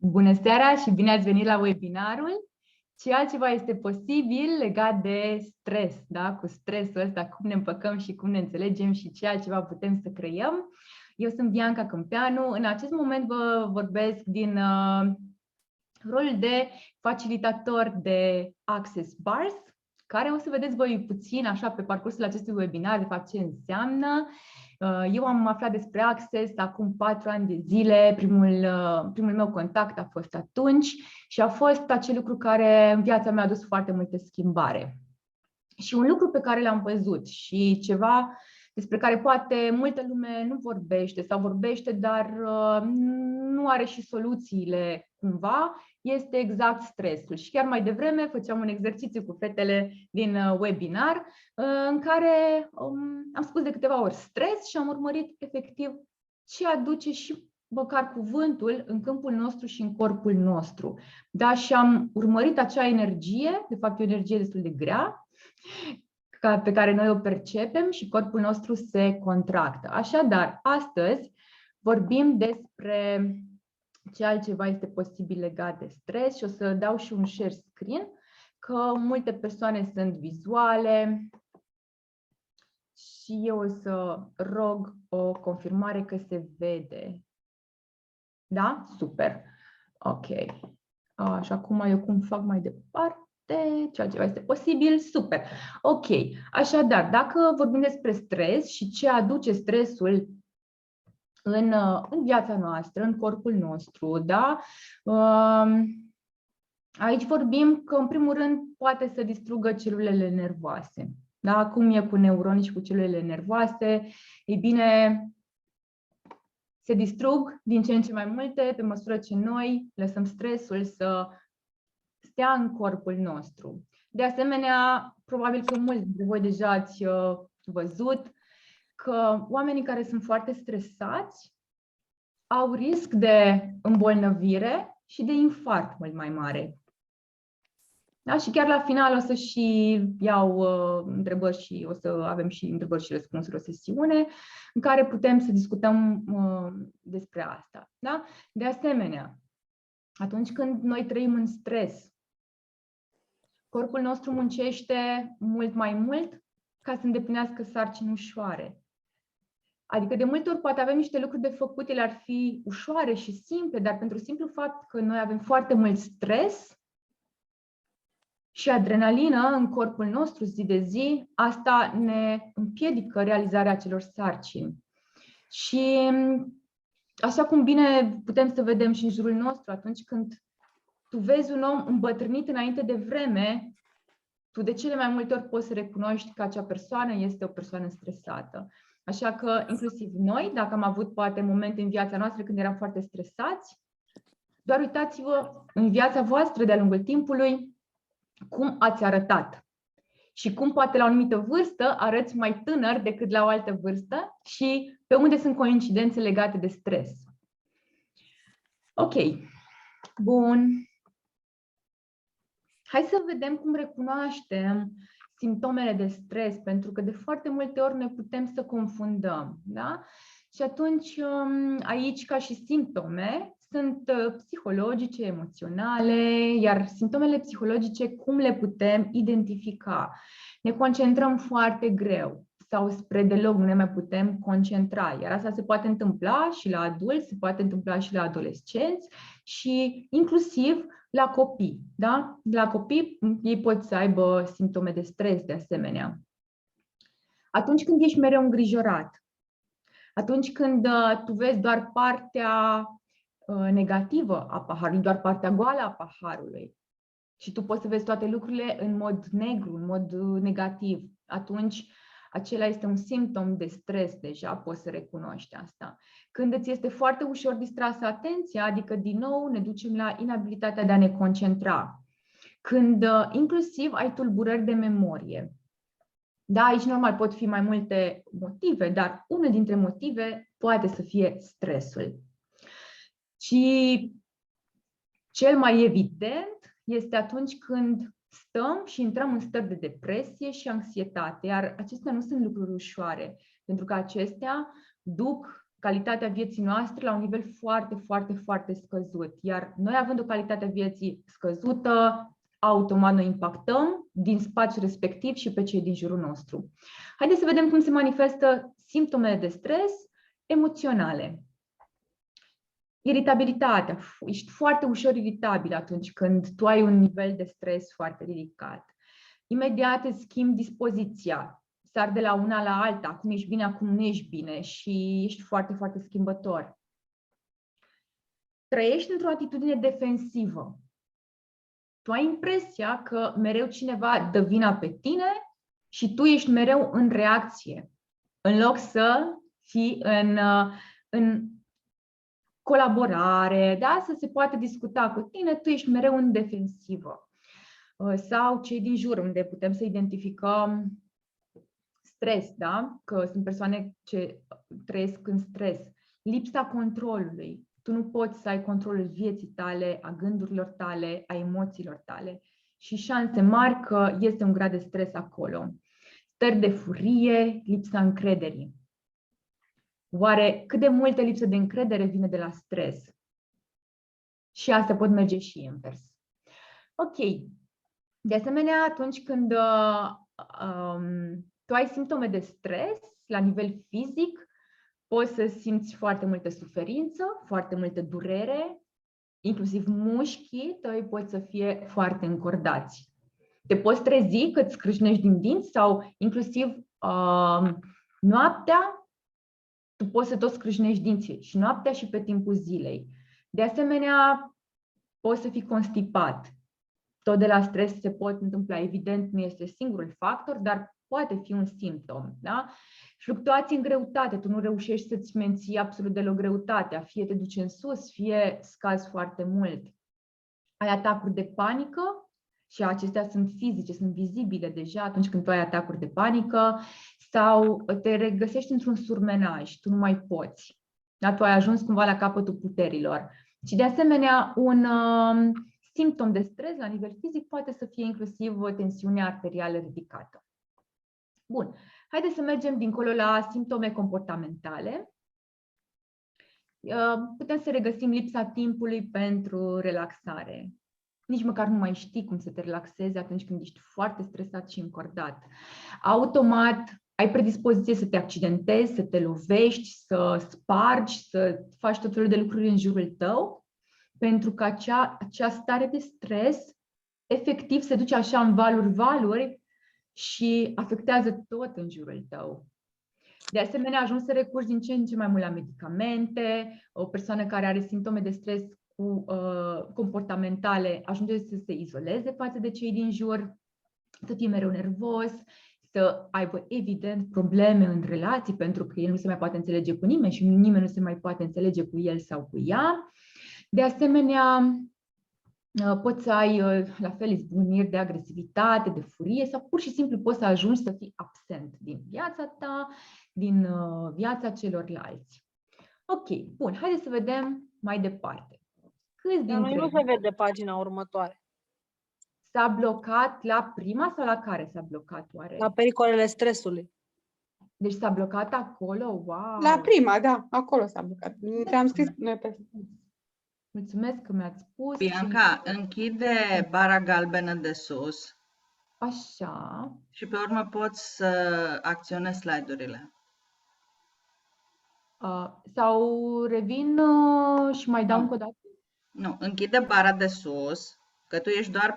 Bună seara și bine ați venit la webinarul Ce altceva este posibil legat de stres, da? Cu stresul ăsta, cum ne împăcăm și cum ne înțelegem și ce altceva putem să creăm. Eu sunt Bianca Câmpeanu. În acest moment vă vorbesc din rolul de facilitator de Access Bars, care o să vedeți voi puțin așa pe parcursul acestui webinar, de fapt ce înseamnă. Eu am aflat despre Access acum 4 ani de zile, primul meu contact a fost atunci și a fost acel lucru care în viața mea a adus foarte multă schimbare. Și un lucru pe care l-am văzut și ceva despre care poate multă lume nu vorbește sau vorbește, dar nu are și soluțiile cumva, este exact stresul. Și chiar mai devreme făceam un exercițiu cu fetele din webinar în care am spus de câteva ori stres și am urmărit efectiv ce aduce și măcar cuvântul în câmpul nostru și în corpul nostru. Da, și am urmărit acea energie, de fapt o energie destul de grea, pe care noi o percepem și corpul nostru se contractă. Așadar, astăzi vorbim despre ce altceva este posibil legat de stres și o să dau și un share screen, că multe persoane sunt vizuale și eu o să rog o confirmare că se vede. Da? Super. Ok. Și acum eu cum fac mai departe? Ce altceva este posibil? Super. Ok. Așadar, dacă vorbim despre stres și ce aduce stresul în viața noastră, în corpul nostru, da? Aici vorbim că, în primul rând, poate să distrugă celulele nervoase. Da? Cum e cu neuronii și cu celulele nervoase? Ei bine, se distrug din ce în ce mai multe pe măsură ce noi lăsăm stresul să stea în corpul nostru. De asemenea, probabil că mulți dintre voi deja ați văzut că oamenii care sunt foarte stresați au risc de îmbolnăvire și de infarct mult mai mare. Da? Și chiar la final o să și iau întrebări și o să avem și întrebări și răspunsuri, o sesiune în care putem să discutăm despre asta. Da? De asemenea, atunci când noi trăim în stres, corpul nostru muncește mult mai mult ca să îndeplinească sarcini ușoare. Adică de multe ori poate avem niște lucruri de făcut, ele ar fi ușoare și simple, dar pentru simplu fapt că noi avem foarte mult stres și adrenalină în corpul nostru zi de zi, asta ne împiedică realizarea acelor sarcini. Și așa cum bine putem să vedem și în jurul nostru, atunci când tu vezi un om îmbătrânit înainte de vreme, tu de cele mai multe ori poți să recunoști că acea persoană este o persoană stresată. Așa că inclusiv noi, dacă am avut poate momente în viața noastră când eram foarte stresați, doar uitați-vă în viața voastră de-a lungul timpului cum ați arătat și cum poate la o anumită vârstă arăți mai tânăr decât la o altă vârstă și pe unde sunt coincidențe legate de stres. Ok. Bun. Hai să vedem cum recunoaștem simptomele de stres, pentru că de foarte multe ori ne putem să confundăm. Da? Și atunci aici, ca și simptome, sunt psihologice, emoționale, iar simptomele psihologice, cum le putem identifica? Ne concentrăm foarte greu sau spre deloc nu ne mai putem concentra, iar asta se poate întâmpla și la adulți, se poate întâmpla și la adolescenți și inclusiv la copii. Da? La copii ei pot să aibă simptome de stres de asemenea. Atunci când ești mereu îngrijorat, atunci când tu vezi doar partea negativă a paharului, doar partea goală a paharului și tu poți să vezi toate lucrurile în mod negru, în mod negativ, atunci acela este un simptom de stres deja, poți să recunoști asta. Când îți este foarte ușor distrasă atenția, adică din nou ne ducem la inabilitatea de a ne concentra. Când inclusiv ai tulburări de memorie. Da, aici normal pot fi mai multe motive, dar unul dintre motive poate să fie stresul. Și cel mai evident este atunci când stăm și intrăm în stări de depresie și anxietate, iar acestea nu sunt lucruri ușoare, pentru că acestea duc calitatea vieții noastre la un nivel foarte, foarte, foarte scăzut. Iar noi, având o calitate a vieții scăzută, automat noi impactăm din spațiul respectiv și pe cei din jurul nostru. Haideți să vedem cum se manifestă simptomele de stres emoționale. Iritabilitatea. Ești foarte ușor iritabil atunci când tu ai un nivel de stres foarte ridicat. Imediat îți schimbi dispoziția. Sar de la una la alta. Acum ești bine, acum nu ești bine și ești foarte, foarte schimbător. Trăiești într-o atitudine defensivă. Tu ai impresia că mereu cineva dă vina pe tine și tu ești mereu în reacție. În loc să fii în colaborare, da? Să se poată discuta cu tine, tu ești mereu în defensivă. Sau cei din jur, unde putem să identificăm stres, da? Că sunt persoane ce trăiesc în stres. Lipsa controlului. Tu nu poți să ai controlul vieții tale, a gândurilor tale, a emoțiilor tale. Și șanse mari că este un grad de stres acolo. Stări de furie, lipsa încrederii. Oare cât de multă lipsă de încredere vine de la stres? Și asta pot merge și invers. Ok. De asemenea, atunci când tu ai simptome de stres la nivel fizic, poți să simți foarte multă suferință, foarte multă durere, inclusiv mușchii tăi pot să fie foarte încordați. Te poți trezi că îți scrâșnești din dinți sau inclusiv noaptea tu poți să tot scrâșnești dinții și noaptea și pe timpul zilei. De asemenea, poți să fii constipat. Tot de la stres se pot întâmpla. Evident, nu este singurul factor, dar poate fi un simptom. Da? Fluctuații în greutate. Tu nu reușești să-ți menții absolut deloc greutatea. Fie te duci în sus, fie scazi foarte mult. Ai atacuri de panică și acestea sunt fizice, sunt vizibile deja atunci când tu ai atacuri de panică sau te regăsești într-un surmenaj, tu nu mai poți. Da? Tu ai ajuns cumva la capătul puterilor. Și de asemenea, un simptom de stres la nivel fizic poate să fie inclusiv o tensiune arterială ridicată. Bun, haideți să mergem dincolo la simptome comportamentale. Putem să regăsim lipsa timpului pentru relaxare. Nici măcar nu mai știi cum să te relaxezi atunci când ești foarte stresat și încordat. Automat ai predispoziție să te accidentezi, să te lovești, să spargi, să faci tot felul de lucruri în jurul tău, pentru că acea stare de stres efectiv se duce așa în valuri și afectează tot în jurul tău. De asemenea, ajungi să recurgi din ce în ce mai mult la medicamente. O persoană care are simptome de stres comportamentale ajunge să se izoleze față de cei din jur, să fie mereu nervos, să aibă evident probleme în relații pentru că el nu se mai poate înțelege cu nimeni și nimeni nu se mai poate înțelege cu el sau cu ea. De asemenea, poți să ai la fel izbucniri de agresivitate, de furie sau pur și simplu poți să ajungi să fii absent din viața ta, din viața celorlalți. Ok, bun, haideți să vedem mai departe. Câți Dar dintre nu se vede pagina următoare. s-a blocat la prima sau la care s-a blocat oare? La pericolele stresului. Deci s-a blocat acolo? Wow! La prima, da, acolo s-a blocat. Am scris noi pe... Mulțumesc că mi-ați spus. Bianca, închide bara galbenă de sus Așa. și pe urmă poți să acționezi slide-urile. Sau revin și mai dau încă o dată? Nu, închide bara de sus, că tu ești doar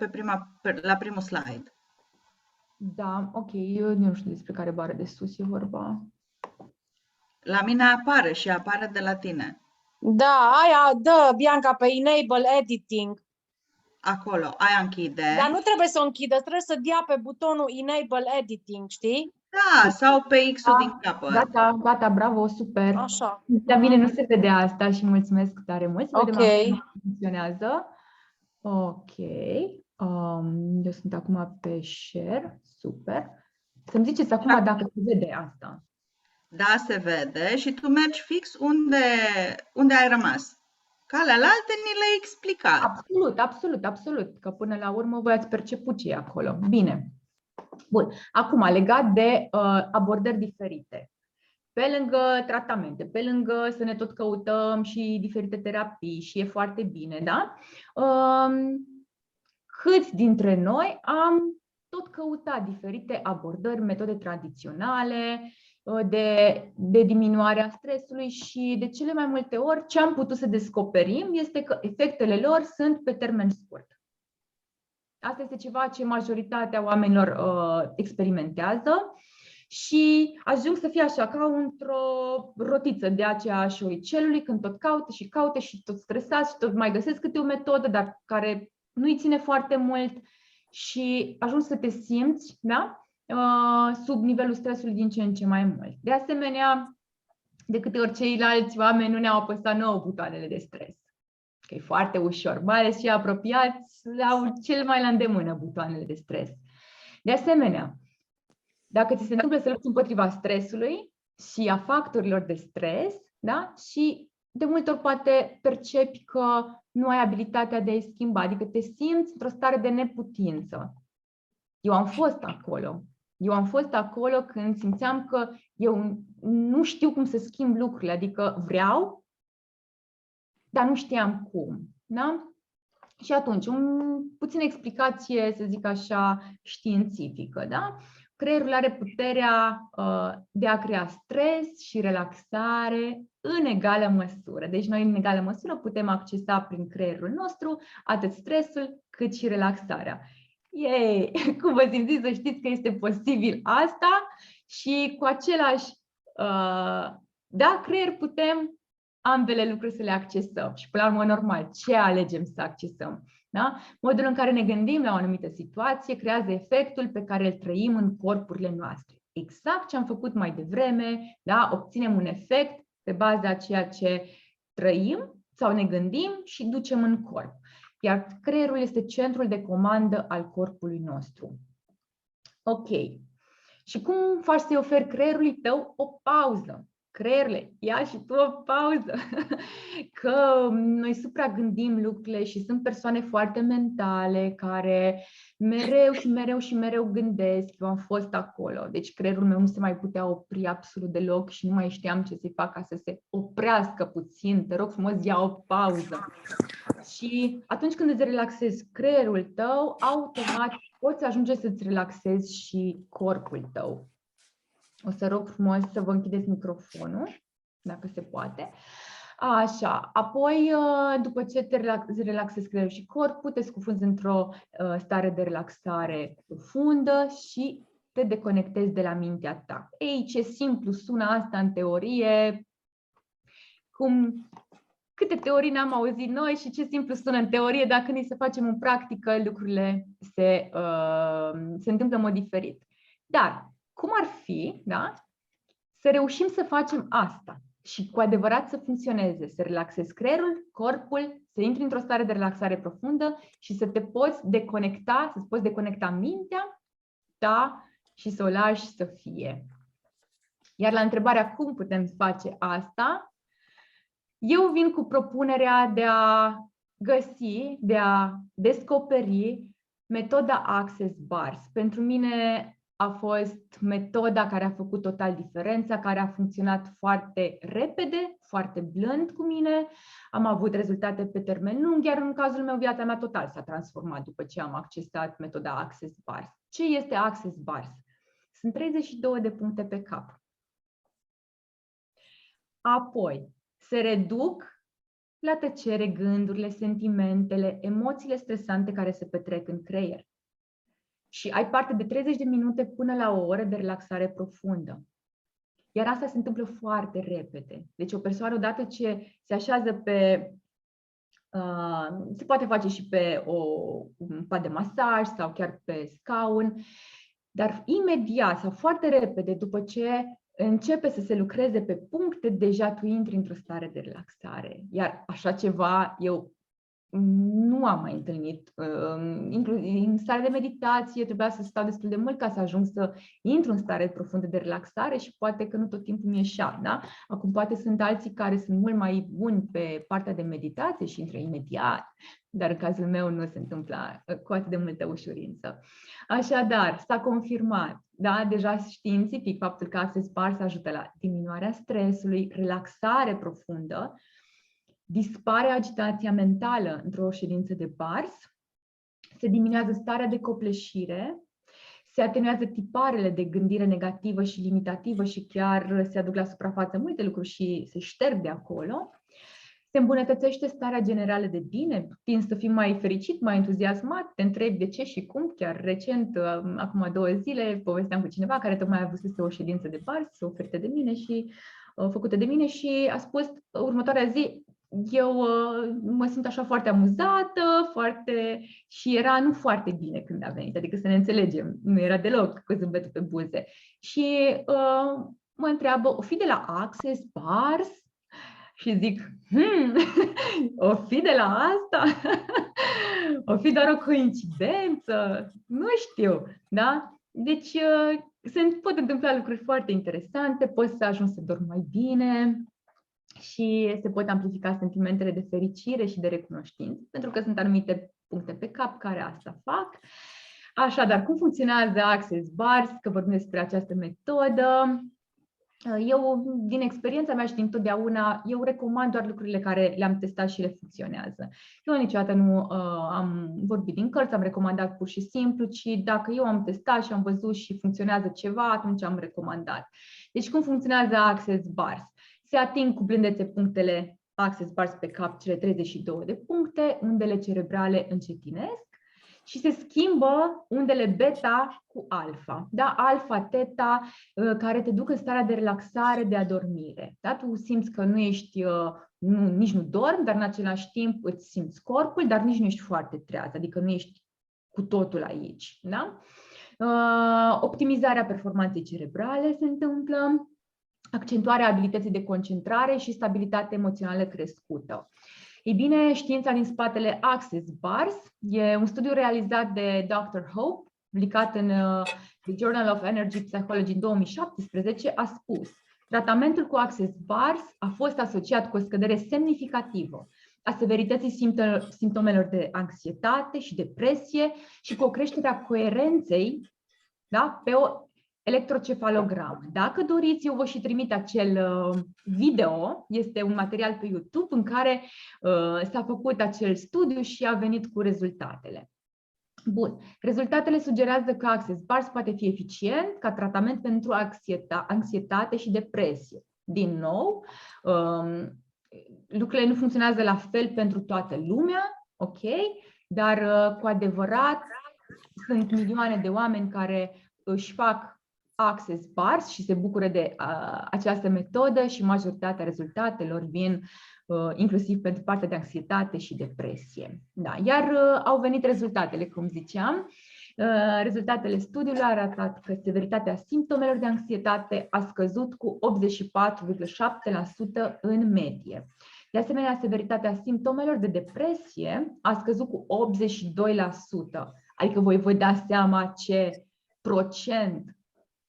la primul slide. Da, ok, eu nu știu despre care bară de sus e vorba. La mine apare și apare de la tine. Da, aia dă, Bianca, pe Enable Editing. Acolo, aia închide. Dar nu trebuie să o închidă, trebuie să dea pe butonul Enable Editing, știi? Da, sau pe X-ul din capăt. Gata, bravo, super. Așa. La mine nu se vede asta și mulțumesc tare mult. Să vedem Ok. acum cum funcționează. Ok. Eu sunt acum pe share. Super. Să-mi ziceți acum dacă se vede asta. Da, se vede și tu mergi fix unde ai rămas. Celelalte ni le-ai explicat. Absolut. Că până la urmă voi ați perceput ce e acolo. Bine. Bun. Acum, legat de abordări diferite. pe lângă tratamente, pe lângă să ne tot căutăm și diferite terapii și e foarte bine, da? Câți dintre noi am tot căutat diferite abordări, metode tradiționale de diminuarea stresului și de cele mai multe ori ce am putut să descoperim este că efectele lor sunt pe termen scurt. Asta este ceva ce majoritatea oamenilor experimentează și ajung să fie așa ca într-o rotiță de aceeași oricelului, când tot caute și tot stresați și tot mai găsesc câte o metodă, dar care nu-i ține foarte mult și ajungi să te simți, da? Sub nivelul stresului din ce în ce mai mult. De asemenea, de câte ori ceilalți oameni nu ne-au apăsat nouă butoanele de stres. Că e foarte ușor, mai ales cei apropiați au cel mai la îndemână butoanele de stres. De asemenea, dacă ți se întâmplă să lupți împotriva stresului și a factorilor de stres, da? Și de multe ori poate percepi că nu ai abilitatea de a-i schimba, adică te simți într-o stare de neputință. Eu am fost acolo când simțeam că eu nu știu cum să schimb lucrurile, adică vreau, dar nu știam cum. Da? Și atunci, puțin explicație, să zic așa, științifică. Da? Creierul are puterea de a crea stres și relaxare în egală măsură. Deci noi în egală măsură putem accesa prin creierul nostru atât stresul cât și relaxarea. Yay! Cum vă simțiți să știți că este posibil asta și cu același creier putem ambele lucruri să le accesăm. Și până la urmă, normal, ce alegem să accesăm? Da? Modul în care ne gândim la o anumită situație creează efectul pe care îl trăim în corpurile noastre. Exact ce am făcut mai devreme, da? Obținem un efect pe baza a ceea ce trăim sau ne gândim și ducem în corp. Iar creierul este centrul de comandă al corpului nostru. Ok. Și cum faci să-i oferi creierului tău o pauză? Creierule, ia și tu o pauză, că noi supragândim lucrurile și sunt persoane foarte mentale care mereu gândesc, eu am fost acolo, deci creierul meu nu se mai putea opri absolut deloc și nu mai știam ce să-i fac ca să se oprească puțin, te rog frumos, ia o pauză. Și atunci când îți relaxezi creierul tău, automat poți ajunge să-ți relaxezi și corpul tău. O să rog frumos să vă închideți microfonul, dacă se poate. Așa, apoi, după ce te relaxezi creierul și corpul, te scufunzi într-o stare de relaxare profundă și te deconectezi de la mintea ta. Ei, ce simplu sună asta în teorie, câte teorii n-am auzit noi și ce simplu sună în teorie, dacă ni să facem în practică, lucrurile se întâmplă în mod diferit. Dar, cum ar fi, da? Să reușim să facem asta și cu adevărat să funcționeze, să relaxezi creierul, corpul, să intri într-o stare de relaxare profundă și să te poți deconecta, să-ți poți deconecta mintea ta și să o lași să fie. Iar la întrebarea cum putem face asta, eu vin cu propunerea de a găsi, de a descoperi metoda Access Bars. Pentru mine a fost metoda care a făcut total diferența, care a funcționat foarte repede, foarte blând cu mine. Am avut rezultate pe termen lung, iar în cazul meu viața mea total s-a transformat după ce am accesat metoda Access Bars. Ce este Access Bars? Sunt 32 de puncte pe cap. Apoi, se reduc la tăcere gândurile, sentimentele, emoțiile stresante care se petrec în creier. Și ai parte de 30 de minute până la o oră de relaxare profundă. Iar asta se întâmplă foarte repede. Deci o persoană, odată ce se așează pe... se poate face și pe un pat de masaj sau chiar pe scaun, dar imediat sau foarte repede, după ce începe să se lucreze pe puncte, deja tu intri într-o stare de relaxare. Iar așa ceva eu nu am mai întâlnit. În stare de meditație trebuia să stau destul de mult ca să ajung să intru în stare profundă de relaxare și poate că nu tot timpul mi ieșea, da? Acum poate sunt alții care sunt mult mai buni pe partea de meditație și intră imediat, dar în cazul meu nu se întâmplă cu atât de multă ușurință. Așadar, s-a confirmat, da, deja științific, faptul că Access Bars ajută la diminuarea stresului, relaxare profundă, dispare agitația mentală într-o ședință de bars, se diminuează starea de copleșire, se atenuează tiparele de gândire negativă și limitativă și chiar se aduc la suprafață multe lucruri și se șterg de acolo. Se îmbunătățește starea generală de bine, tind să fii mai fericit, mai entuziasmat, te întrebi de ce și cum. Chiar recent, acum 2 zile, povesteam cu cineva care tocmai a avut o ședință de bars, oferte de mine și făcută de mine și a spus următoarea zi: eu mă simt așa foarte amuzată, și era nu foarte bine când a venit, adică să ne înțelegem, nu era deloc cu zâmbetul pe buze. Și mă întreabă, o fi de la Access Bars? Și zic, o fi de la asta? O fi doar o coincidență? Nu știu, da? Deci pot întâmpla lucruri foarte interesante, poți să ajungi să dormi mai bine și se pot amplifica sentimentele de fericire și de recunoștință, pentru că sunt anumite puncte pe cap care asta fac. Așadar, cum funcționează Access Bars? Că vorbim despre această metodă. Eu, din experiența mea și din totdeauna, eu recomand doar lucrurile care le-am testat și le funcționează. Eu niciodată nu am vorbit din cărți, am recomandat pur și simplu, ci dacă eu am testat și am văzut și funcționează ceva, atunci am recomandat. Deci cum funcționează Access Bars? Se ating cu blândețe punctele Access Bars pe cap, cele 32 de puncte, undele cerebrale încetinesc și se schimbă undele beta cu alfa. Da? Alfa, teta, care te duc în starea de relaxare, de adormire. Da? Tu simți că nu ești, nici nu dormi, dar în același timp îți simți corpul, dar nici nu ești foarte treaz, adică nu ești cu totul aici. Da? Optimizarea performanței cerebrale se întâmplă, accentuarea abilității de concentrare și stabilitate emoțională crescută. Ei bine, știința din spatele Access Bars e un studiu realizat de Dr. Hope, publicat în The Journal of Energy Psychology în 2017, a spus: tratamentul cu Access Bars a fost asociat cu o scădere semnificativă a severității simptomelor de anxietate și depresie și cu o creștere a coerenței, da, pe o electrocefalogram. Dacă doriți, eu vă și trimit acel video, este un material pe YouTube în care s-a făcut acel studiu și a venit cu rezultatele. Bun. Rezultatele sugerează că Access Bars poate fi eficient ca tratament pentru anxietate și depresie. Din nou, lucrurile nu funcționează la fel pentru toată lumea, ok? Dar cu adevărat sunt milioane de oameni care își fac Access Bars și se bucură de această metodă și majoritatea rezultatelor vin inclusiv pentru partea de anxietate și depresie. Da. Iar au venit rezultatele, cum ziceam. Rezultatele studiului au arătat că severitatea simptomelor de anxietate a scăzut cu 84,7% în medie. De asemenea, severitatea simptomelor de depresie a scăzut cu 82%. Adică voi vă dați seama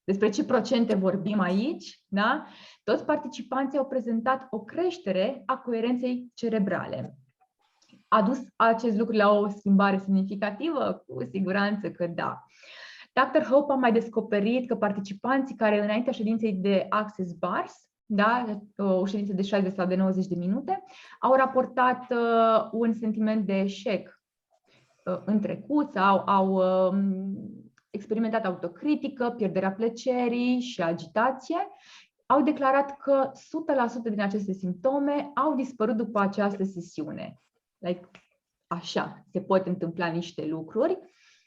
despre ce procente vorbim aici, da? Toți participanții au prezentat o creștere a coerenței cerebrale. A dus acest lucru la o schimbare semnificativă? Cu siguranță că da. Dr. Hope a mai descoperit că participanții care înaintea ședinței de Access Bars, da, o ședință de 60 sau de 90 de minute, au raportat un sentiment de eșec în trecut sau au experimentat autocritică, pierderea plăcerii și agitație, au declarat că 100% din aceste simptome au dispărut după această sesiune. Like, așa, se pot întâmpla niște lucruri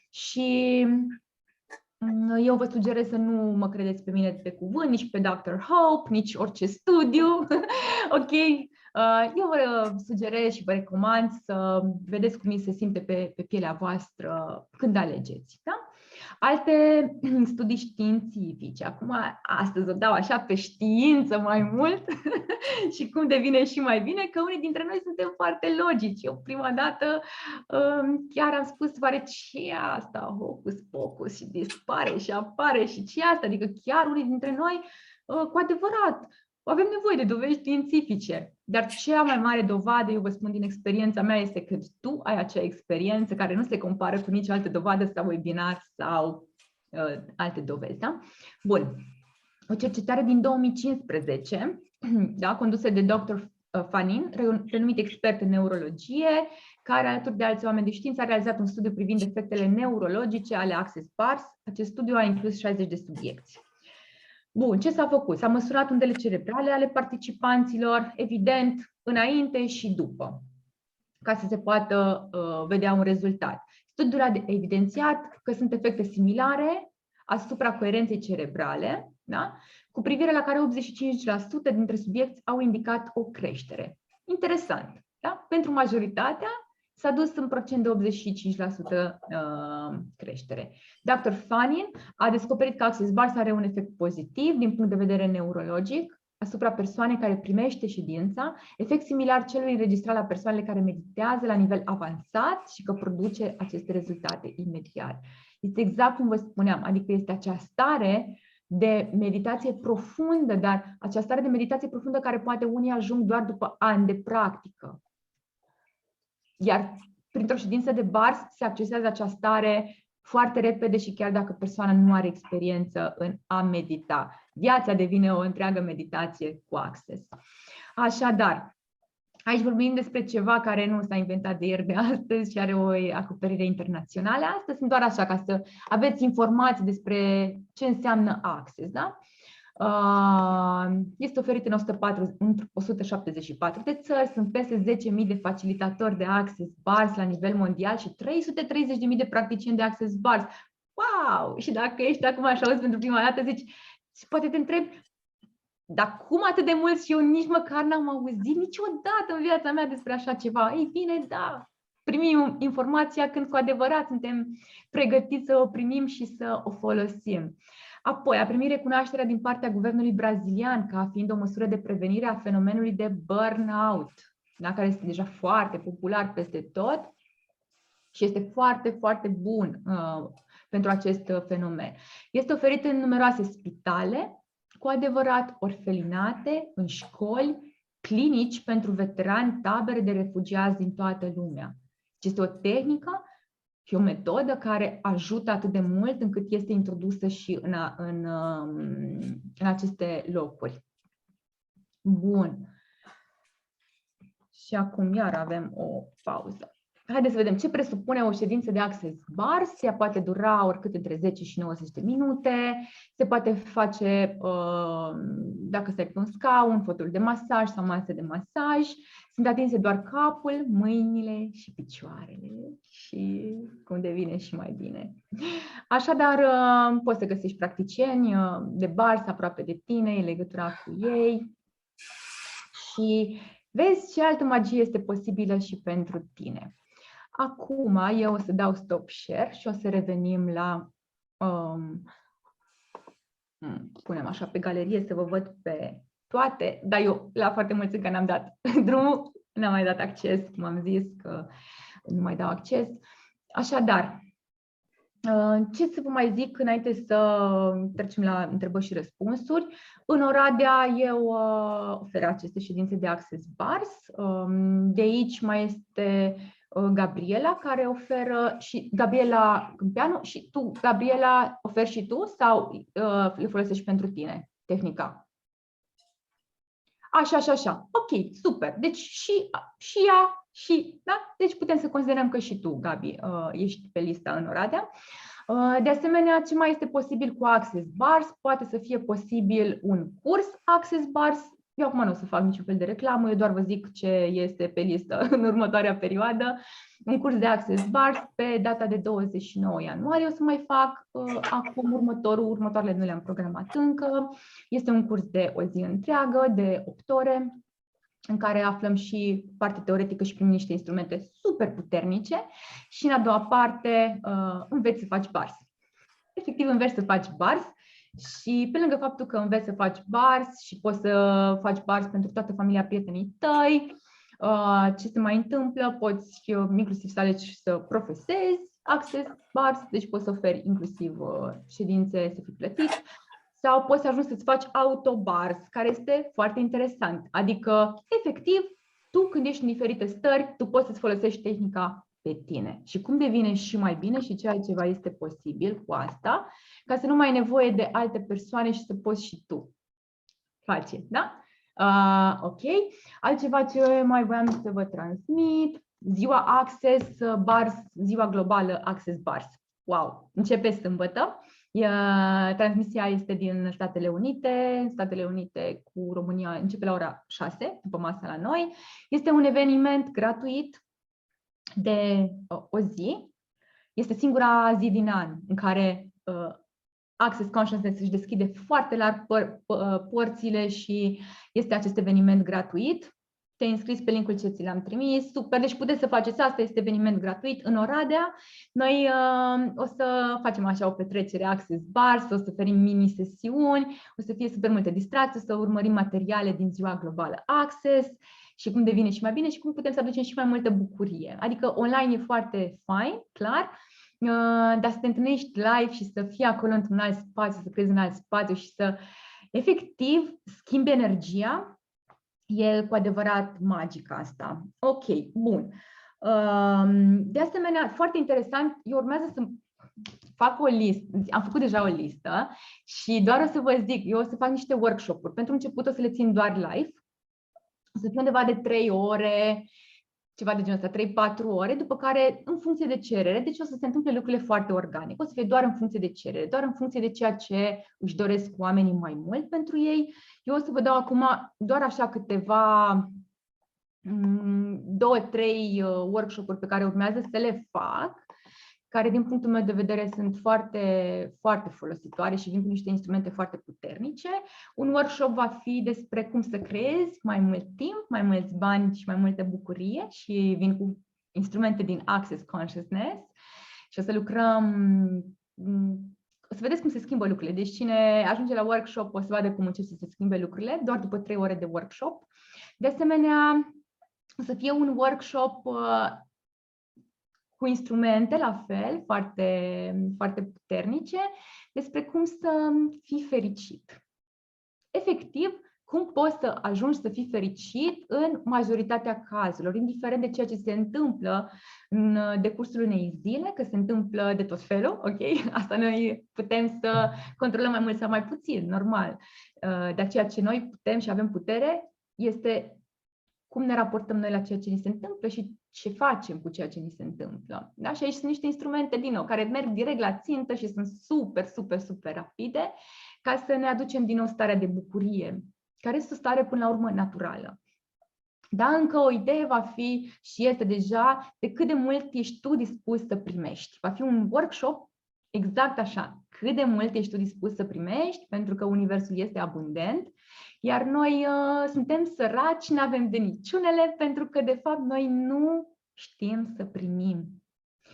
și eu vă sugerez să nu mă credeți pe mine pe cuvânt, nici pe Dr. Hope, nici orice studiu, ok? Eu vă sugerez și vă recomand să vedeți cum se simte pe pielea voastră când alegeți, da? Alte studii științifice. Acum, astăzi o dau așa pe știință mai mult și cum devine și mai bine, că unii dintre noi suntem foarte logici. Eu prima dată chiar am spus, oare ce e asta? Hocus pocus și dispare și apare și ce e asta? Adică chiar unii dintre noi, cu adevărat, avem nevoie de dovezi științifice. Dar cea mai mare dovadă, eu vă spun din experiența mea, este că tu ai acea experiență care nu se compară cu nicio altă dovadă sau webinar sau alte dovezi. Da? Bun. O cercetare din 2015, da, condusă de Dr. Fanin, renumit expert în neurologie, care alături de alți oameni de știință a realizat un studiu privind efectele neurologice ale Access Bars. Acest studiu a inclus 60 de subiecți. Bun, ce s-a făcut? S-a măsurat undele cerebrale ale participanților, evident, înainte și după, ca să se poată vedea un rezultat. Studiul a evidențiat că sunt efecte similare asupra coerenței cerebrale, da? Cu privire la care 85% dintre subiecti au indicat o creștere. Interesant, da? Pentru majoritatea s-a dus în procent de 85% creștere. Dr. Fanin a descoperit că Access Bars are un efect pozitiv din punct de vedere neurologic asupra persoanei care primește ședința, efect similar celui înregistrat la persoanele care meditează la nivel avansat și că produce aceste rezultate imediat. Este exact cum vă spuneam, adică este acea stare de meditație profundă, dar acea stare de meditație profundă care poate unii ajung doar după ani de practică. Iar printr-o ședință de Bars se accesează acea stare foarte repede și chiar dacă persoana nu are experiență în a medita. Viața devine o întreagă meditație cu Access. Așadar, aici vorbim despre ceva care nu s-a inventat de ieri de astăzi și are o acoperire internațională. Astea sunt doar așa ca să aveți informații despre ce înseamnă Access, da? Este oferit în 174 de țări, sunt peste 10.000 de facilitatori de Access Bars la nivel mondial și 330.000 de practicieni de Access Bars. Wow! Și dacă ești acum așa auzi pentru prima dată, zici, și poate te întrebi, dar cum atât de mulți și eu nici măcar n-am auzit niciodată în viața mea despre așa ceva? Ei bine, da, primim informația când cu adevărat suntem pregătiți să o primim și să o folosim. Apoi, a primit recunoașterea din partea guvernului brazilian ca fiind o măsură de prevenire a fenomenului de burnout, da, care este deja foarte popular peste tot și este foarte, foarte bun pentru acest fenomen. Este oferit în numeroase spitale, cu adevărat orfelinate, în școli, clinici pentru veterani, tabere de refugiați din toată lumea. Este o tehnică și o metodă care ajută atât de mult încât este introdusă și în aceste locuri. Bun. Și acum iar avem o pauză. Haideți să vedem ce presupune o ședință de Access Bars. Ea poate dura oricât între 10 și 90 de minute. Se poate face dacă stai pe un scaun, fotol de masaj sau masă de masaj. Sunt atinse doar capul, mâinile și picioarele și cum devine și mai bine. Așadar, poți să găsești practicieni de Bars aproape de tine, în legătura cu ei și vezi ce altă magie este posibilă și pentru tine. Acum eu o să dau stop share și o să revenim la, punem așa pe galerie să vă văd pe toate, dar eu la foarte mulți încă n-am dat drumul, n-am mai dat acces, cum am zis că nu mai dau acces. Așadar, ce să vă mai zic înainte să trecem la întrebări și răspunsuri? În Oradea eu ofer aceste ședințe de Access Bars. De aici mai este Gabriela, care oferă, și Gabriela Câmpeanu, și tu, Gabriela, oferi și tu sau le folosești pentru tine, tehnica? Așa. Ok, super. Deci și ea, și, da? Deci putem să considerăm că și tu, Gabi, ești pe lista în Oradea. De asemenea, ce mai este posibil cu Access Bars? Poate să fie posibil un curs Access Bars. Eu acum nu o să fac niciun fel de reclamă, eu doar vă zic ce este pe listă în următoarea perioadă. Un curs de Access Bars pe data de 29 ianuarie o să mai fac. Acum următoarele nu le-am programat încă. Este un curs de o zi întreagă, de 8 ore, în care aflăm și partea teoretică și primim niște instrumente super puternice și în a doua parte înveți să faci bars. efectiv înveți să faci bars și pe lângă faptul că înveți să faci bars și poți să faci bars pentru toată familia prietenii tăi, ce se mai întâmplă, poți inclusiv să alegi să profesezi Access Bars, deci poți să oferi inclusiv ședințe să fii plătit, sau poți să ajungi să-ți faci autobars, care este foarte interesant. Adică, efectiv, tu când ești în diferite stări, tu poți să-ți folosești tehnica pe tine. Și cum devine și mai bine și ce altceva este posibil cu asta, ca să nu mai ai nevoie de alte persoane și să poți și tu face, da? Ok. Altceva ce mai voiam să vă transmit, ziua Access Bars, ziua globală Access Bars. Wow! Începe sâmbătă. Transmisia este din Statele Unite. În Statele Unite cu România începe la ora 6, după masa la noi. Este un eveniment gratuit de o zi. Este singura zi din an în care Access Consciousness își deschide foarte larg porțile și este acest eveniment gratuit. Te-ai înscris pe linkul ce ți l-am trimis. Super, deci puteți să faceți asta, este eveniment gratuit în Oradea. Noi o să facem așa o petrecere Access Bars, o să oferim mini-sesiuni, o să fie super multe distracții, o să urmărim materiale din ziua globală Access și cum devine și mai bine și cum putem să aducem și mai multă bucurie. Adică online e foarte fain, clar, dar să te întâlnești live și să fii acolo într-un alt spațiu, să crezi în alt spațiu și să efectiv schimbi energia, e cu adevărat magic asta. Ok, bun. De asemenea, foarte interesant, eu urmează să fac o listă, am făcut deja o listă și doar o să vă zic, eu o să fac niște workshop-uri. Pentru început o să le țin doar live, o să fie undeva de 3 ore, ceva de genul ăsta, 3-4 ore, după care, în funcție de cerere, deci o să se întâmple lucrurile foarte organic, o să fie doar în funcție de cerere, doar în funcție de ceea ce își doresc oamenii mai mult pentru ei. Eu o să vă dau acum doar așa câteva 2-3 workshop-uri pe care urmează să le fac, care din punctul meu de vedere sunt foarte, foarte folositoare și vin cu niște instrumente foarte puternice. Un workshop va fi despre cum să creezi mai mult timp, mai mulți bani și mai multă bucurie și vin cu instrumente din Access Consciousness și o să lucrăm, o să vedeți cum se schimbă lucrurile. Deci cine ajunge la workshop o să vadă cum încep să se schimbe lucrurile, doar după 3 ore de workshop. De asemenea, o să fie un workshop cu instrumente, la fel, foarte, foarte puternice, despre cum să fii fericit. Efectiv, cum poți să ajungi să fii fericit în majoritatea cazurilor, indiferent de ceea ce se întâmplă în decursul unei zile, că se întâmplă de tot felul, ok? Asta noi putem să controlăm mai mult sau mai puțin, normal. Dar ceea ce noi putem și avem putere este cum ne raportăm noi la ceea ce ni se întâmplă și ce facem cu ceea ce ni se întâmplă. Da? Și aici sunt niște instrumente, din nou, care merg direct la țintă și sunt super, super, super rapide, ca să ne aducem din nou starea de bucurie, care este o stare până la urmă naturală. Da, încă o idee va fi și este deja de cât de mult ești tu dispus să primești. Va fi un workshop exact așa, cât de mult ești tu dispus să primești, pentru că universul este abundent, iar noi suntem săraci, nu avem de niciunele, pentru că de fapt noi nu știm să primim.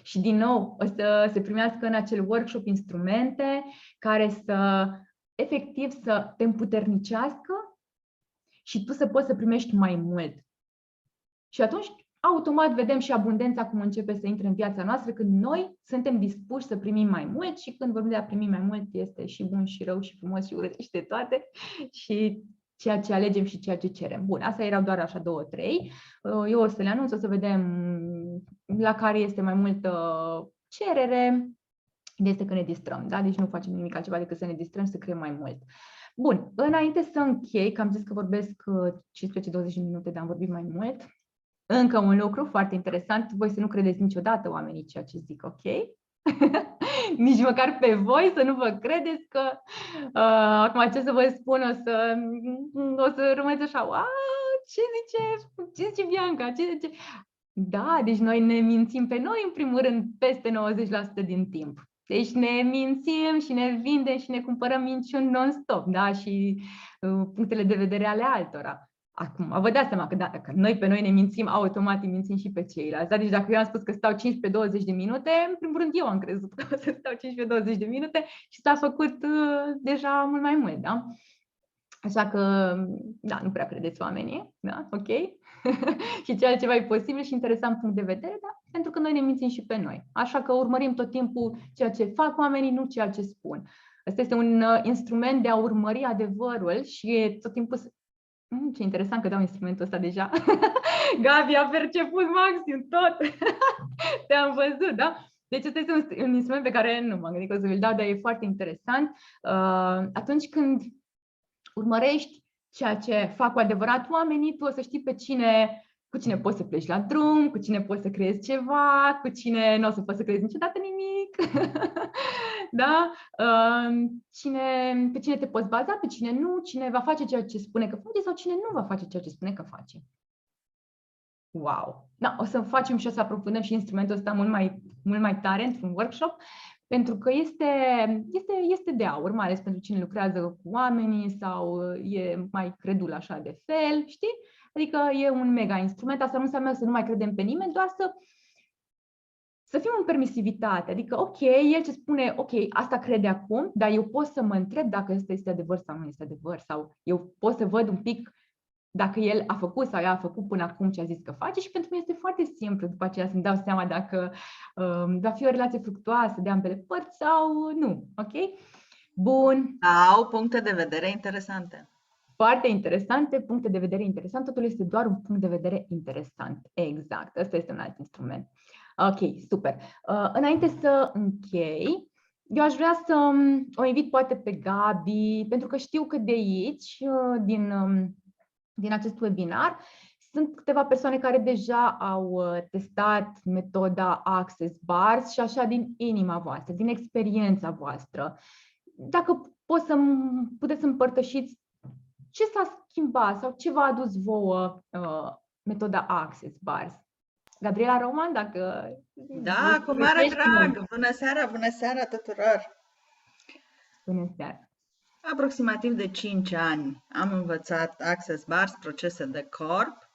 Și din nou o să se primească în acel workshop instrumente care să efectiv să te împuternicească și tu să poți să primești mai mult. Și atunci automat vedem și abundența cum începe să intre în viața noastră când noi suntem dispuși să primim mai mult și când vorbim de a primi mai mult este și bun și rău și frumos și urât și de toate și ceea ce alegem și ceea ce cerem. Bun, astea erau doar așa 2-3. Eu o să le anunț, o să vedem la care este mai multă cerere. Ideea este că ne distrăm, da? Deci nu facem nimic altceva decât să ne distrăm și să creăm mai mult. Bun, înainte să închei, că am zis că vorbesc 15-20 minute, dar am vorbit mai mult. Încă un lucru foarte interesant, voi să nu credeți niciodată oamenii ceea ce zic, ok? Nici măcar pe voi să nu vă credeți că acum ce să vă spun o să rămâneți așa, ce zice Bianca, ce zice? Da, deci noi ne mințim pe noi în primul rând peste 90% din timp. Deci ne mințim și ne vindem și ne cumpărăm minciuni non-stop, da? Și punctele de vedere ale altora. Acum, vă dați seama că dacă noi pe noi ne mințim, automat îi mințim și pe ceilalți. Deci dacă eu am spus că stau 15-20 de minute, în primul rând eu am crezut că o să stau 15-20 de minute și s-a făcut deja mult mai mult, da? Așa că, da, nu prea credeți oamenii, da? Ok? Și ceea ce e posibil și interesant punct de vedere, da? Pentru că noi ne mințim și pe noi. Așa că urmărim tot timpul ceea ce fac oamenii, nu ceea ce spun. Asta este un instrument de a urmări adevărul și tot timpul... Ce interesant că dau instrumentul ăsta deja. Gabi a perceput maxim tot. Te-am văzut, da? Deci ăsta este un instrument pe care nu m-am gândit că o să vi-l dau, dar e foarte interesant. Atunci când urmărești ceea ce fac cu adevărat oamenii, tu o să știi cu cine poți să pleci la drum, cu cine poți să creezi ceva, cu cine nu o să poți să creezi niciodată nimic. Da? Pe cine te poți baza, pe cine nu, cine va face ceea ce spune că face sau cine nu va face ceea ce spune că face. Wow! Da, o să facem și o să aprofundăm și instrumentul ăsta mult mai tare într-un workshop, pentru că este de aur, mai ales pentru cine lucrează cu oamenii sau e mai credul așa de fel, știi? Adică e un mega instrument. Asta nu înseamnă să nu mai credem pe nimeni, doar să fim în permisivitate. Adică, ok, el ce spune, ok, asta crede acum, dar eu pot să mă întreb dacă ăsta este adevăr sau nu este adevăr, sau eu pot să văd un pic dacă el a făcut sau ea a făcut până acum ce a zis că face și pentru mine este foarte simplu după aceea să-mi dau seama dacă va fi o relație fructuoasă de ambele părți sau nu, ok? Bun. Au puncte de vedere interesante. Foarte interesante, puncte de vedere interesante, totul este doar un punct de vedere interesant. Exact, ăsta este un alt instrument. Ok, super. Înainte să închei, eu aș vrea să o invit poate pe Gabi, pentru că știu că de aici, din acest webinar, sunt câteva persoane care deja au testat metoda Access Bars și așa din inima voastră, din experiența voastră. Dacă puteți să împărtășiți ce s-a schimbat sau ce v-a adus vouă metoda Access Bars. Gabriela Roman, dacă... Da, cu mare drag! Bună seara tuturor! Bună seara! Aproximativ de 5 ani am învățat Access Bars, procese de corp.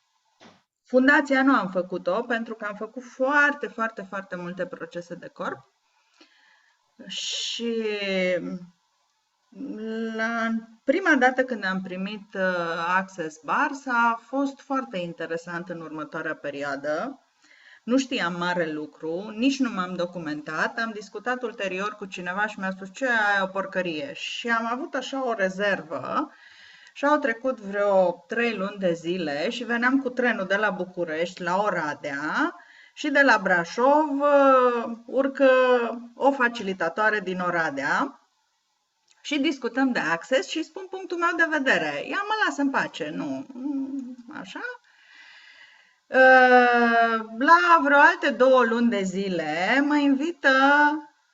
Fundația nu am făcut-o pentru că am făcut foarte multe procese de corp. Și la prima dată când am primit Access Bars a fost foarte interesant în următoarea perioadă. Nu știam mare lucru, nici nu m-am documentat, am discutat ulterior cu cineva și mi-a spus ce e o porcărie și am avut așa o rezervă și au trecut vreo 3 luni de zile și veneam cu trenul de la București la Oradea și de la Brașov urcă o facilitatoare din Oradea și discutăm de Access și spun punctul meu de vedere. Ea mă lasă în pace, nu, așa? La vreo alte 2 luni de zile mă invită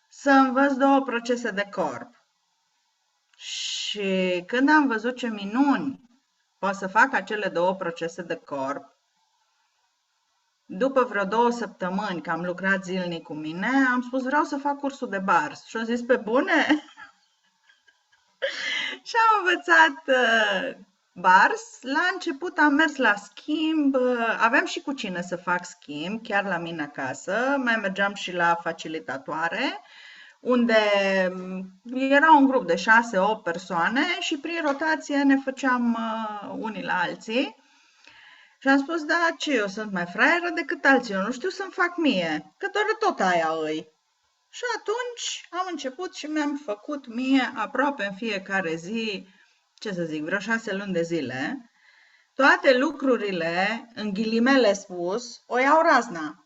să învăț 2 procese de corp. Și când am văzut ce minuni pot să fac acele 2 procese de corp, după vreo 2 săptămâni că am lucrat zilnic cu mine, am spus vreau să fac cursul de bars. Și am zis pe bune? Și am învățat bars. La început am mers la schimb, aveam și cu cine să fac schimb, chiar la mine acasă, mai mergeam și la facilitatoare, unde era un grup de 6-8 persoane și prin rotație ne făceam unii la alții. Și am spus, da, ce, eu sunt mai fraieră decât alții, eu nu știu să-mi fac mie, că doar tot aia îi. Și atunci am început și mi-am făcut mie aproape în fiecare zi, ce să zic, vreo 6 luni de zile, toate lucrurile, în ghilimele spus, o iau razna.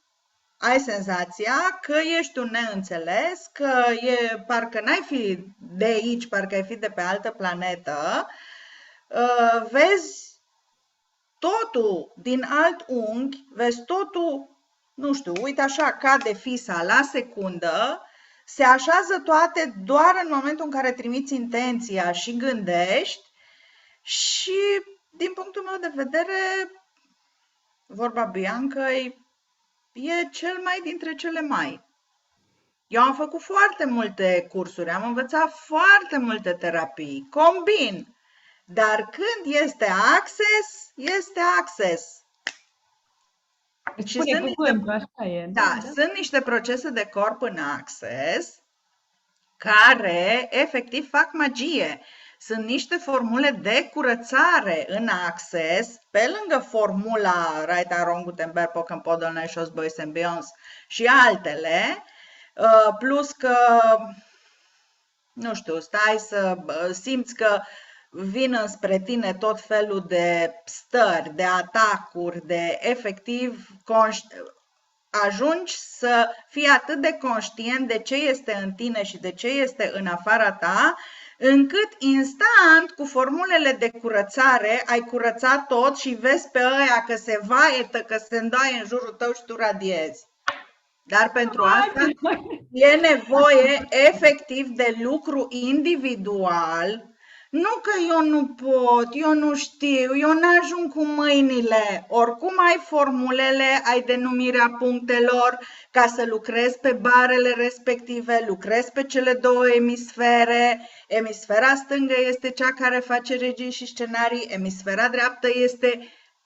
Ai senzația că ești un neînțeles, că parcă n-ai fi de aici, parcă ai fi de pe altă planetă, vezi totul din alt unghi, vezi totul, nu știu, uite așa, cade fisa la secundă, se așează toate doar în momentul în care trimiți intenția și gândești și, din punctul meu de vedere, vorba Biancăi, e cel mai dintre cele mai. Eu am făcut foarte multe cursuri, am învățat foarte multe terapii, combin Dar când este access, este access. Îți Și spune sunt cuvântul, așa e. Da, sunt niște procese de corp în access care efectiv fac magie. Sunt niște formule de curățare în access, pe lângă formula Right and Wrong, Gutenberg, Pocken, Podol, Naishos, Boys and Beyonds și altele, plus că, nu știu, stai să simți că vin înspre tine tot felul de stări, de atacuri, de efectiv ajungi să fii atât de conștient de ce este în tine și de ce este în afara ta, încât instant, cu formulele de curățare, ai curățat tot și vezi pe ăia că se vaietă, că se îndoaie în jurul tău și tu radiezi. Dar pentru asta e nevoie efectiv de lucru individual. Nu că eu nu pot, eu nu știu, eu n-ajung cu mâinile. Oricum ai formulele, ai denumirea punctelor ca să lucrezi pe barele respective, lucrezi pe cele două emisfere. Emisfera stângă este cea care face regii și scenarii, emisfera dreaptă este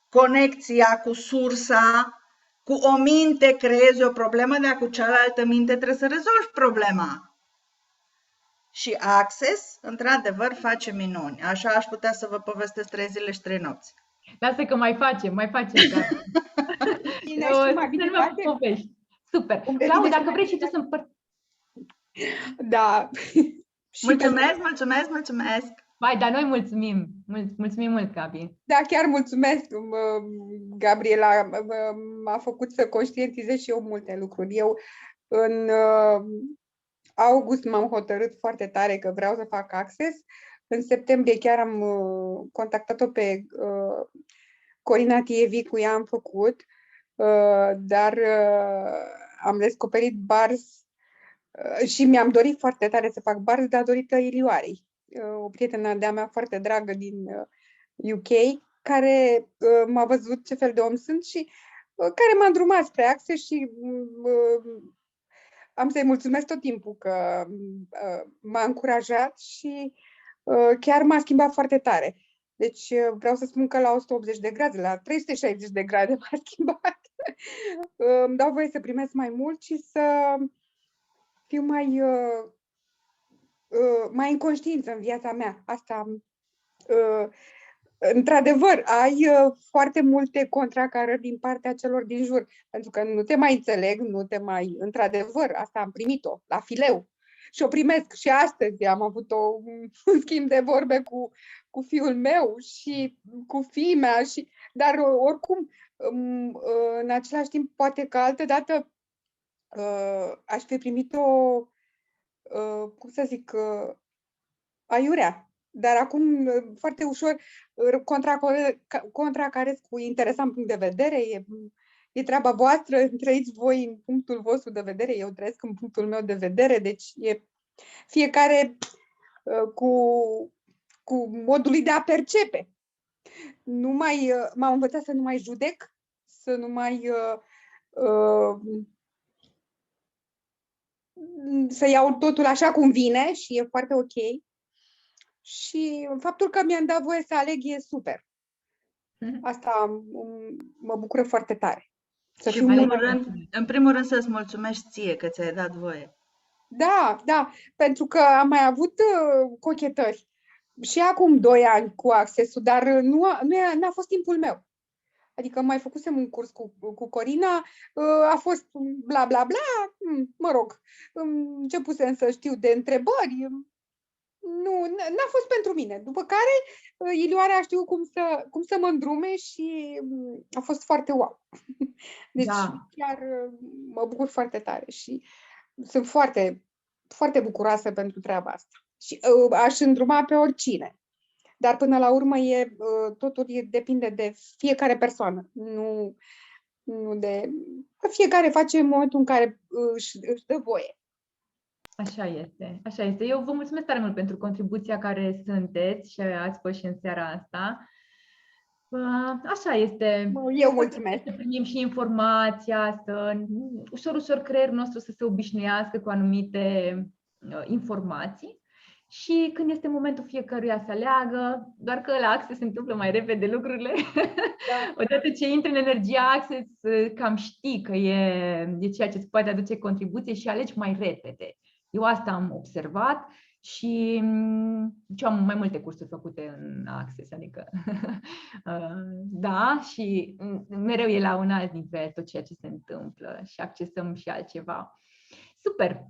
conexia cu sursa. Cu o minte creezi o problemă, dar cu cealaltă minte trebuie să rezolvi problema. Și Access, într-adevăr, face minuni. Așa aș putea să vă povestesc 3 zile și 3 nopți. Lasă că mai facem. Gabi. Bine, și mai bine Să nu face. povești. Super. Cum de Clau, bine și dacă mai vrei și tu bine. să împărți. Da. Și Mulțumesc! Vai, dar noi mulțumim. Mulțumim mult, Gabi. Da, chiar mulțumesc, Gabriela. M-a făcut să conștientizez și eu multe lucruri. Eu în august m-am hotărât foarte tare că vreau să fac access. În septembrie chiar am contactat-o pe Corina Tievi, cu ea am făcut, dar am descoperit Bars și mi-am dorit foarte tare să fac Bars datorită Ilioarei, o prietenă de-a mea foarte dragă din UK, care m-a văzut ce fel de om sunt și care m-a îndrumat spre access și am să-i mulțumesc tot timpul că m-a încurajat și chiar m-a schimbat foarte tare. Deci vreau să spun că la 180 de grade, la 360 de grade m-a schimbat. Îmi dau voie să primesc mai mult și să fiu mai în conștiință în viața mea. Asta, într-adevăr, ai foarte multe contracarări din partea celor din jur, pentru că nu te mai înțeleg, într-adevăr, asta am primit-o la fileu. Și o primesc și astăzi. Am avut un schimb de vorbe cu fiul meu și cu fiimea, dar oricum, în același timp, poate că altădată aș fi primit-o, cum să zic, aiurea. Dar acum foarte ușor contracarez cu interesant punct de vedere. E treaba voastră, trăiți voi în punctul vostru de vedere, eu trăiesc în punctul meu de vedere, deci e fiecare cu modul lui de a percepe. M-am învățat să nu mai judec, să nu mai să iau totul așa cum vine și e foarte ok. Și faptul că mi-am dat voie să aleg e super. Asta mă bucură foarte tare. Și în primul rând să-ți mulțumești ție că ți-ai dat voie. Da, pentru că am mai avut cochetări și acum 2 ani cu Access-ul, dar n-a fost timpul meu. Adică mai făcusem un curs cu Corina, a fost bla bla bla, mă rog, începusem să știu de întrebări, n-a fost pentru mine. După care Ilioara a știut cum să mă îndrume și a fost foarte wow. Deci chiar mă bucur foarte tare și sunt foarte, foarte bucuroasă pentru treaba asta. Și aș îndruma pe oricine. Dar până la urmă totul depinde de fiecare persoană. Nu de... Fiecare face în momentul în care își dă voie. Așa este. Eu vă mulțumesc tare mult pentru contribuția care sunteți și ați fost și în seara asta. Așa este. Eu mulțumesc. Să primim și informația, ușor creierul nostru să se obișnuiască cu anumite informații și când este momentul fiecăruia să aleagă, doar că la Access se întâmplă mai repede lucrurile. Da. Odată ce intri în energia Access, cam știi că e ceea ce îți poate aduce contribuție și alegi mai repede. Eu asta am observat și am mai multe cursuri făcute în Access, adică da, și mereu e la un alt nivel tot ceea ce se întâmplă și accesăm și altceva. Super!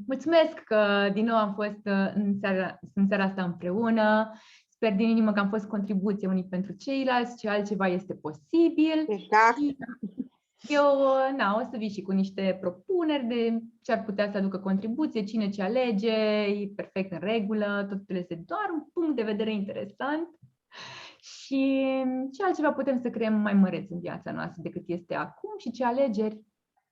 Mulțumesc că din nou am fost în seara asta împreună. Sper din inimă că am fost contribuție unii pentru ceilalți, ce altceva este posibil. Exact. Și eu o să vii și cu niște propuneri de ce ar putea să aducă contribuție, cine ce alege, e perfect în regulă, totul este doar un punct de vedere interesant. Și ce altceva putem să creăm mai măreț în viața noastră decât este acum și ce alegeri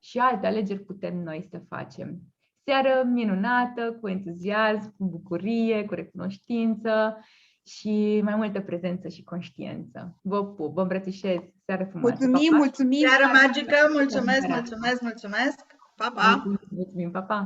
și alte alegeri putem noi să facem. Seară minunată, cu entuziasm, cu bucurie, cu recunoștință și mai multă prezență și conștiință. Vă pup, vă îmbrățișez. Seară frumoasă. Mulțumim, Pa, pa. mulțumim! Seară magică, mulțumesc, mulțumesc, mulțumesc! Pa, pa! Mulțumim, pa, pa!